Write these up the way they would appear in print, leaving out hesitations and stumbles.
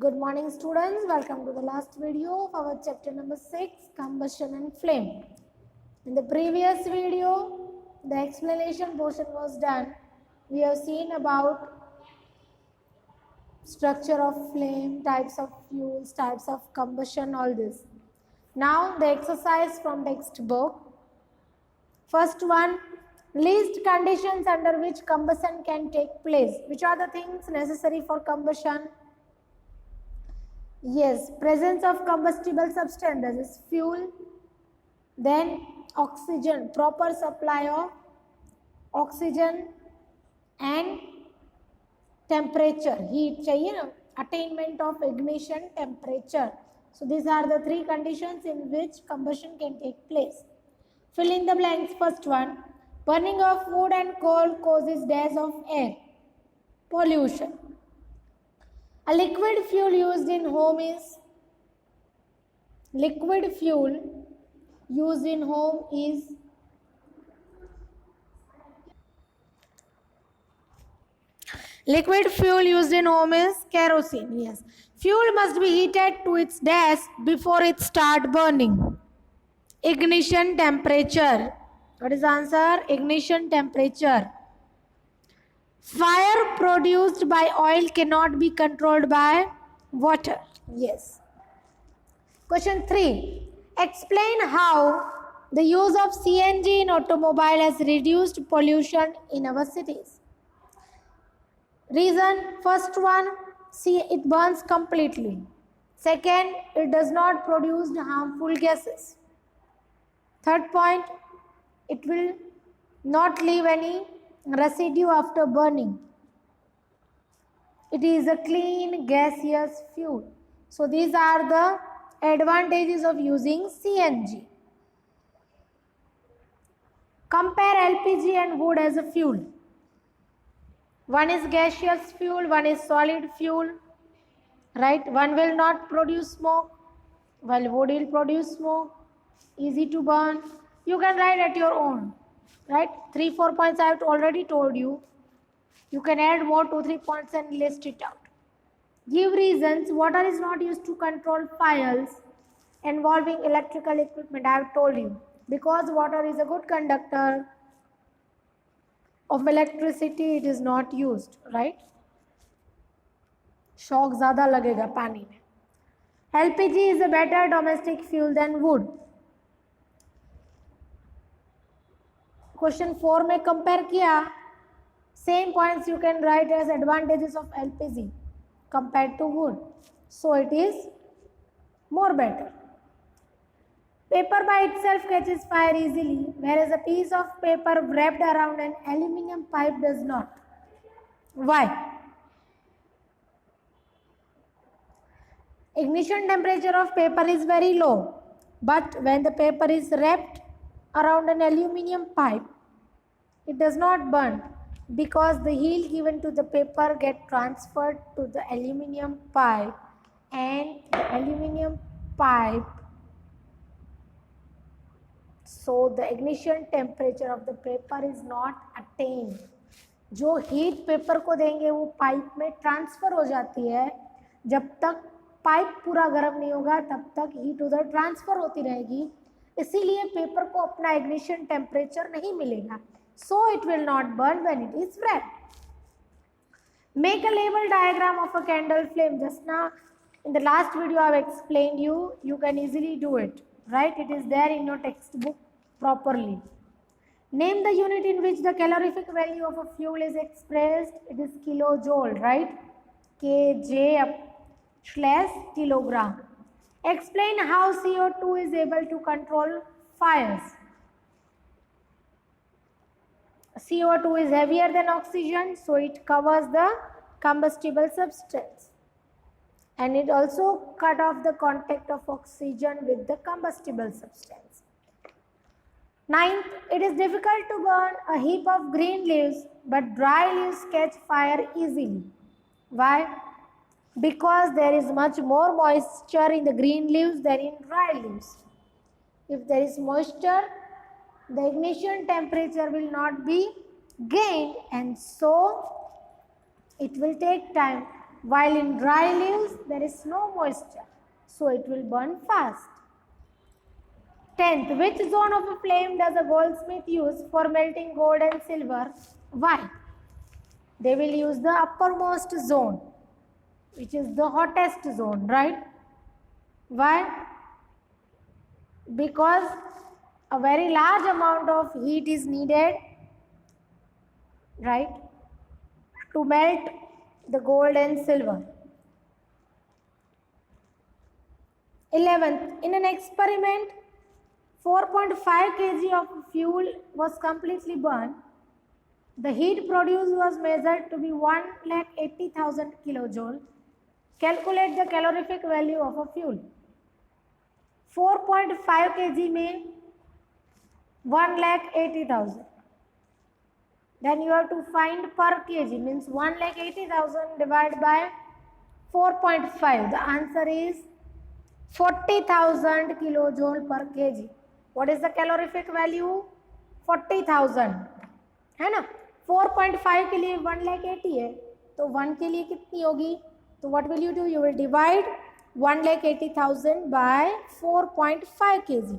Good morning students, welcome to the last video of our chapter number 6, combustion and flame. In the previous video, the explanation portion was done. We have seen about structure of flame, types of fuels, types of combustion, all this. Now the exercise from textbook. First one, list conditions under which combustion can take place. Which are the things necessary for combustion? Yes, presence of combustible substance, that is fuel, then oxygen, proper supply of oxygen and temperature, heat चाहिए ना, attainment of ignition temperature. So these are the three conditions in which combustion can take place. Fill in the blanks. First one, burning of wood and coal causes dash of air, pollution. A liquid fuel used in home is liquid fuel used in home is kerosene. Yes. Fuel must be heated to its dash before it start burning. Ignition temperature. What is the answer? Ignition temperature. Fire produced by oil cannot be controlled by water. Yes. Question 3. Explain how the use of CNG in automobile has reduced pollution in our cities. Reason, first one, see, it burns completely. Second, it does not produce harmful gases. Third point, it will not leave any residue after burning. It is a clean gaseous fuel. So these are the advantages of using CNG. Compare LPG and wood as a fuel. One is gaseous fuel, one is solid fuel, right? One will not produce smoke, while wood will produce smoke, easy to burn. You can write at your own. Right? 3-4 points I have already told you. You can add more 2-3 points and list it out. Give reasons. Water is not used to control fires involving electrical equipment. I have told you. Because water is a good conductor of electricity, it is not used. Right? Shock ज़्यादा लगेगा पानी में. LPG is a better domestic fuel than wood. Question 4 में compare किया, same points you can write as advantages of LPG compared to wood. So it is more better. Paper by itself catches fire easily, whereas a piece of paper wrapped around an aluminum pipe does not. Why? Ignition temperature of paper is very low, but when the paper is wrapped around an aluminum pipe, it does not burn because the heat given to the paper get transferred to the aluminum pipe, and the aluminum pipe, so the ignition temperature of the paper is not attained. जो heat paper को देंगे वो pipe में transfer हो जाती है. जब तक पाइप पूरा गर्म नहीं होगा तब तक हीट उधर ट्रांसफर होती रहेगी, इसीलिए पेपर को अपना इग्निशन टेम्परेचर नहीं मिलेगा. So it will not burn when it is wrapped. Make a label diagram of a candle flame. Just now in the last video I have explained you. You can easily do it. Right? It is there in your textbook properly. Name the unit in which the calorific value of a fuel is expressed. It is kilojoule. Right? kJ/kilogram. Explain how CO2 is able to control fires. CO2 is heavier than oxygen, so it covers the combustible substance. And it also cut off the contact of oxygen with the combustible substance. 9th, it is difficult to burn a heap of green leaves, but dry leaves catch fire easily. Why? Because there is much more moisture in the green leaves than in dry leaves. If there is moisture, the ignition temperature will not be gained, and so it will take time while in dry leaves there is no moisture, so it will burn fast. 10th, which zone of a flame does a goldsmith use for melting gold and silver? Why? They will use the uppermost zone, which is the hottest zone, right? Why? Because a very large amount of heat is needed, right, to melt the gold and silver. 11th, in an experiment, 4.5 kg of fuel was completely burned. The heat produced was measured to be 1,80,000 kilojoule. Calculate the calorific value of a fuel. 4.5 kg में 1,80,000. Then you have to find per kg, means 1,80,000 divided by 4.5. The answer is 40,000 kilojoule per kg. What is the calorific value? 40,000, है ना? 4.5 के लिए 1,80,000 है, तो 1 के लिए कितनी होगी? तो what will you do? You will divide 1,80,000 by 4.5 kg.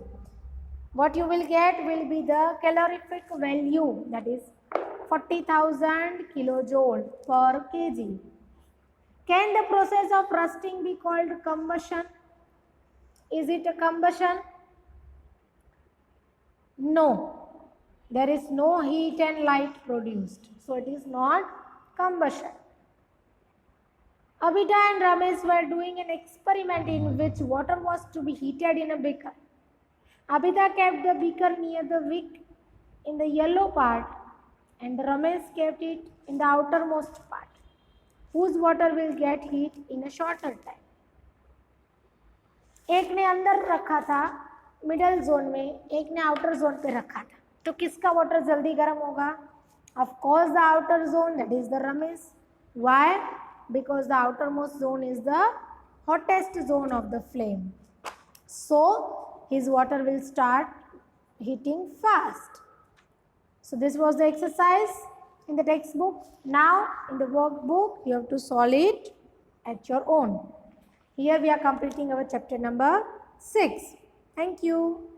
What you will get will be the calorific value, that is 40,000 kilojoule per kg. Can the process of rusting be called combustion? Is it a combustion? No. There is no heat and light produced, so it is not combustion. Abhita and Ramesh were doing an experiment in which water was to be heated in a beaker. Abhita kept the beaker near the wick in the yellow part and Ramesh kept it in the outermost part. Whose water will get heat in a shorter time? एक ने अंदर रखा था middle zone में, एक ने outer zone पे रखा था, तो किसका वाटर जल्दी गर्म होगा? Of course the outer zone, that is the Ramesh. Why? Because the outermost zone is the hottest zone of the flame. So his water will start heating fast. So this was the exercise in the textbook. Now in the workbook you have to solve it at your own. Here we are completing our chapter number 6. Thank you.